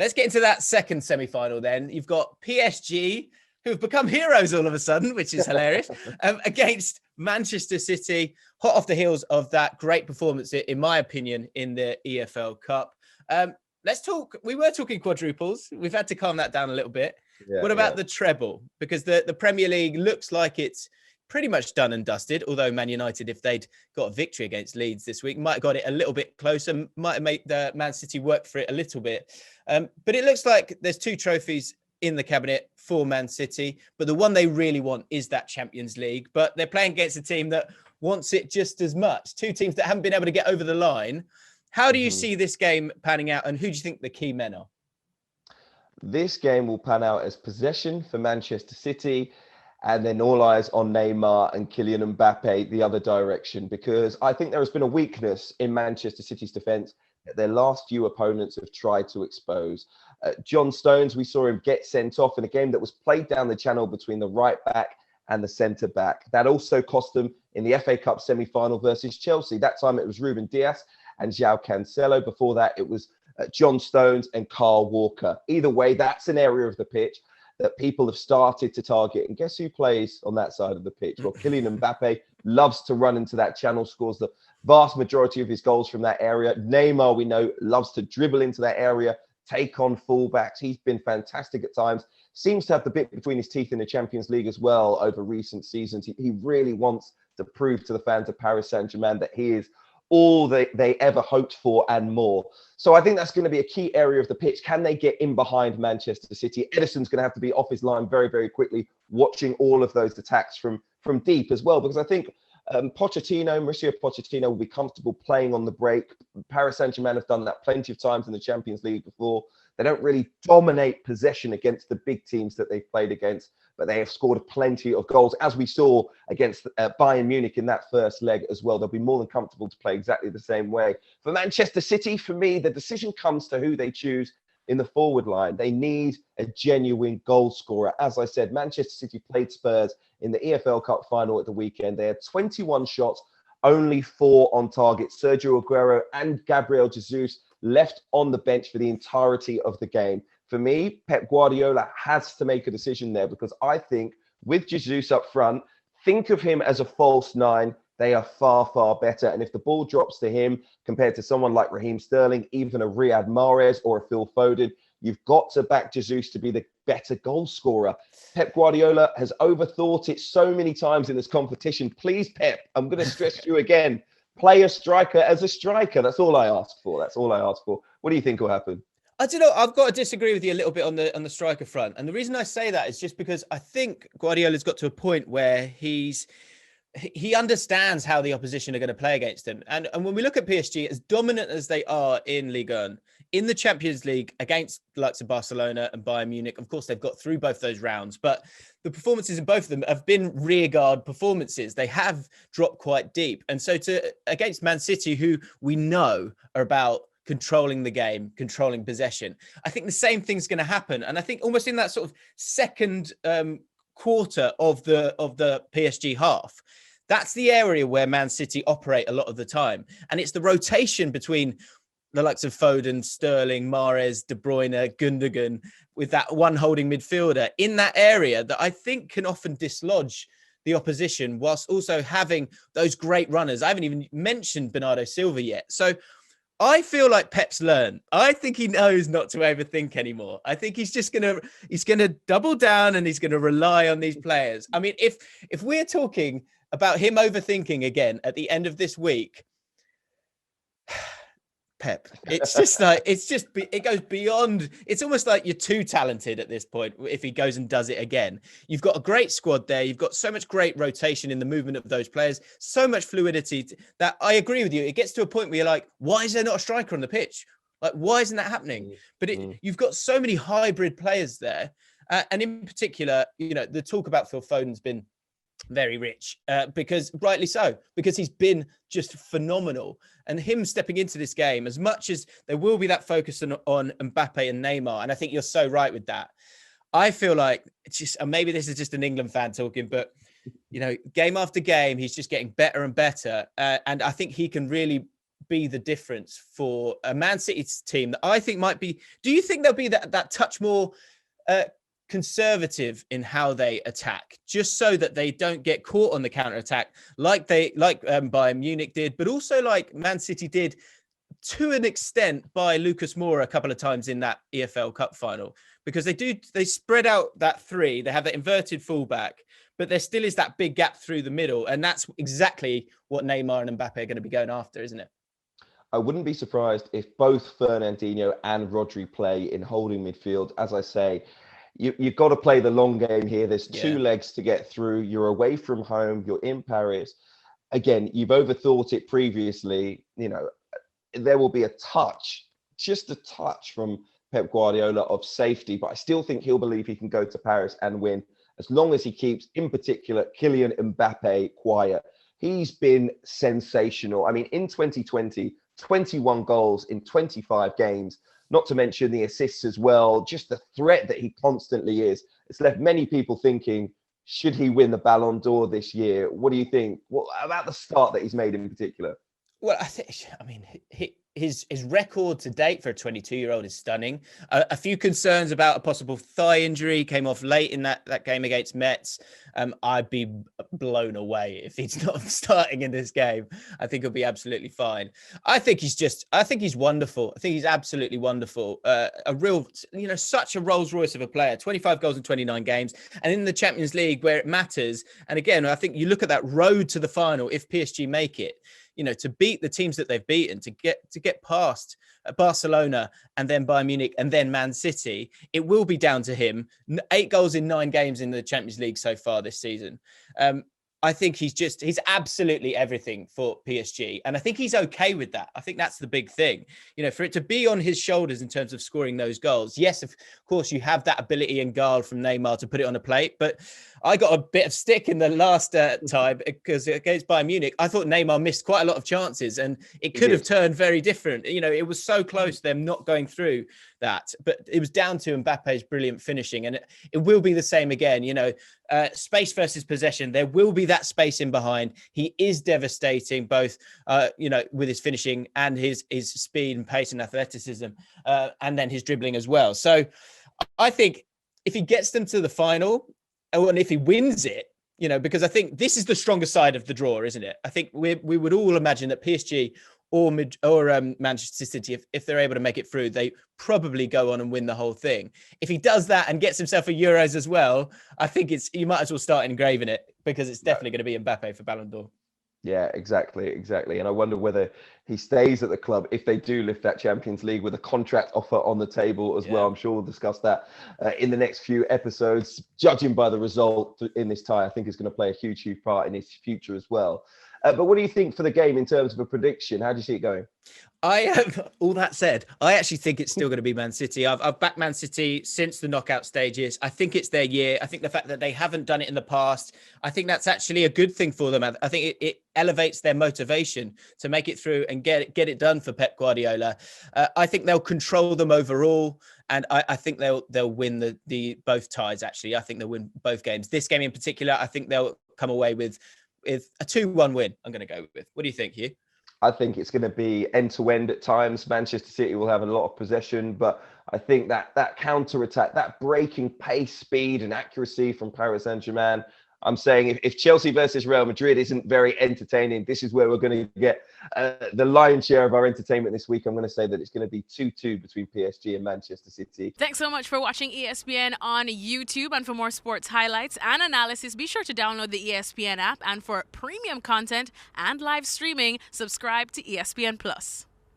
Let's get into that second semi-final then. You've got PSG, who have become heroes all of a sudden, which is hilarious, against Manchester City, hot off the heels of that great performance, in my opinion, in the EFL Cup. Let's talk. We were talking quadruples. We've had to calm that down a little bit. Yeah, what about the treble? Because the Premier League looks like it's pretty much done and dusted, although Man United, if they'd got a victory against Leeds this week, might have got it a little bit closer, might have made the Man City work for it a little bit. But it looks like there's 2 trophies in the cabinet for Man City, but the one they really want is that Champions League. But they're playing against a team that wants it just as much. 2 teams that haven't been able to get over the line. How do you see this game panning out, and who do you think the key men are? This game will pan out as possession for Manchester City, and then all eyes on Neymar and Kylian Mbappe the other direction, because I think there has been a weakness in Manchester City's defence that their last few opponents have tried to expose. John Stones, we saw him get sent off in a game that was played down the channel between the right back and the centre back. That also cost them in the FA Cup semi-final versus Chelsea. That time it was Ruben Dias and João Cancelo. Before that, it was John Stones and Carl Walker. Either way, that's an area of the pitch that people have started to target. And guess who plays on that side of the pitch? Well, Kylian Mbappe loves to run into that channel, scores the vast majority of his goals from that area. Neymar, we know, loves to dribble into that area, take on fullbacks. He's been fantastic at times. Seems to have the bit between his teeth in the Champions League as well over recent seasons. He really wants to prove to the fans of Paris Saint-Germain that he is all they ever hoped for and more. So I think that's going to be a key area of the pitch. Can they get in behind Manchester City? Edison's going to have to be off his line very, very quickly, watching all of those attacks from deep as well, because I think Mauricio Pochettino will be comfortable playing on the break. Paris Saint-Germain have done that plenty of times in the Champions League before. They don't really dominate possession against the big teams that they've played against, but they have scored plenty of goals, as we saw against Bayern Munich in that first leg as well. They'll be more than comfortable to play exactly the same way. For Manchester City, for me, the decision comes to who they choose in the forward line. They need a genuine goal scorer. As I said, Manchester City played Spurs in the EFL Cup final at the weekend. They had 21 shots, only 4 on target. Sergio Aguero and Gabriel Jesus left on the bench for the entirety of the game. For me, Pep Guardiola has to make a decision there, because I think with Jesus up front, think of him as a false 9. They are far, far better. And if the ball drops to him compared to someone like Raheem Sterling, even a Riyad Mahrez or a Phil Foden, you've got to back Jesus to be the better goal scorer. Pep Guardiola has overthought it so many times in this competition. Please, Pep, I'm going to stress you again. Play a striker as a striker. That's all I ask for. That's all I ask for. What do you think will happen? I don't know. I've got to disagree with you a little bit on the striker front. And the reason I say that is just because I think Guardiola's got to a point where he understands how the opposition are going to play against him. And when we look at PSG, as dominant as they are in Ligue 1, in the Champions League against the likes of Barcelona and Bayern Munich, of course, they've got through both those rounds, but the performances in both of them have been rearguard performances. They have dropped quite deep. And so against Man City, who we know are about controlling the game, controlling possession, I think the same thing's going to happen. And I think almost in that sort of second quarter of the PSG half, that's the area where Man City operate a lot of the time. And it's the rotation between the likes of Foden, Sterling, Mahrez, De Bruyne, Gundogan, with that one holding midfielder in that area that I think can often dislodge the opposition, whilst also having those great runners. I haven't even mentioned Bernardo Silva yet. So I feel like Pep's learned. I think he knows not to overthink anymore. I think he's just he's gonna double down, and he's gonna rely on these players. I mean, if we're talking about him overthinking again at the end of this week, Pep, it's just like, it goes beyond. It's almost like you're too talented at this point if he goes and does it again. You've got a great squad there. You've got so much great rotation in the movement of those players, so much fluidity that I agree with you. It gets to a point where you're like, why is there not a striker on the pitch? Like, why isn't that happening? But you've got so many hybrid players there. And in particular, you know, the talk about Phil Foden's been very rich, because rightly so, because he's been just phenomenal. And him stepping into this game, as much as there will be that focus on Mbappe and Neymar, and I think you're so right with that, I feel like it's just, and maybe this is just an England fan talking, but you know, game after game, he's just getting better and better. And I think he can really be the difference for a Man City team that I think might be. Do you think they'll be that touch more conservative in how they attack, just so that they don't get caught on the counter attack like Bayern Munich did, but also like Man City did to an extent by Lucas Moura a couple of times in that EFL Cup final, because they spread out that three, they have that inverted fullback, but there still is that big gap through the middle, and that's exactly what Neymar and Mbappe are going to be going after, isn't it? I wouldn't be surprised if both Fernandinho and Rodri play in holding midfield. As I say, you've got to play the long game here. There's two legs to get through. You're away from home. You're in Paris. Again, you've overthought it previously. There will be a touch, just a touch from Pep Guardiola of safety, but I still think he'll believe he can go to Paris and win as long as he keeps, in particular, Kylian Mbappe quiet. He's been sensational. I mean, in 2020, 21 goals in 25 games, not to mention the assists as well, just the threat that he constantly is. It's left many people thinking, should he win the Ballon d'Or this year? What do you think? What about the start that he's made in particular? Well, I mean, his record to date for a 22-year-old is stunning. A few concerns about a possible thigh injury came off late in that game against Metz. I'd be blown away if he's not starting in this game. I think he'll be absolutely fine. I think he's wonderful. I think he's absolutely wonderful. A real, such a Rolls Royce of a player. 25 goals in 29 games, and in the Champions League where it matters. And again, I think you look at that road to the final. If PSG make it, to beat the teams that they've beaten, to get past Barcelona and then Bayern Munich and then Man City, it will be down to him. 8 goals in 9 games in the Champions League so far this season. I think he's absolutely everything for PSG. And I think he's okay with that. I think that's the big thing, for it to be on his shoulders in terms of scoring those goals. Yes, of course, you have that ability and guile from Neymar to put it on a plate. But I got a bit of stick in the last time because against Bayern Munich, I thought Neymar missed quite a lot of chances and it could have turned very different. It was so close, them not going through that. But it was down to Mbappe's brilliant finishing. And it will be the same again, space versus possession. There will be that space in behind. He is devastating, both, with his finishing and his speed and pace and athleticism, and then his dribbling as well. So I think if he gets them to the final, and if he wins it, because I think this is the stronger side of the draw, isn't it? I think we would all imagine that PSG or Manchester City, if they're able to make it through, they probably go on and win the whole thing. If he does that and gets himself a Euros as well, I think you might as well start engraving it, because it's definitely going to be Mbappe for Ballon d'Or. Yeah, exactly. And I wonder whether he stays at the club if they do lift that Champions League with a contract offer on the table as well. I'm sure we'll discuss that in the next few episodes. Judging by the result in this tie, I think it's going to play a huge part in his future as well. But what do you think for the game in terms of a prediction? How do you see it going? All that said, I actually think it's still going to be Man City. I've backed Man City since the knockout stages. I think it's their year. I think the fact that they haven't done it in the past, I think that's actually a good thing for them. I think it elevates their motivation to make it through and get it done for Pep Guardiola. I think they'll control them overall. And I think they'll win the both ties, actually. I think they'll win both games. This game in particular, I think they'll come away with a 2-1 win. I'm going to go with. What do you think, Hugh? I think it's going to be end-to-end at times. Manchester City will have a lot of possession, but I think that counter-attack, that breaking pace, speed and accuracy from Paris Saint-Germain, I'm saying if Chelsea versus Real Madrid isn't very entertaining, this is where we're going to get the lion's share of our entertainment this week. I'm going to say that it's going to be 2-2 between PSG and Manchester City. Thanks so much for watching ESPN on YouTube. And for more sports highlights and analysis, be sure to download the ESPN app. And for premium content and live streaming, subscribe to ESPN Plus.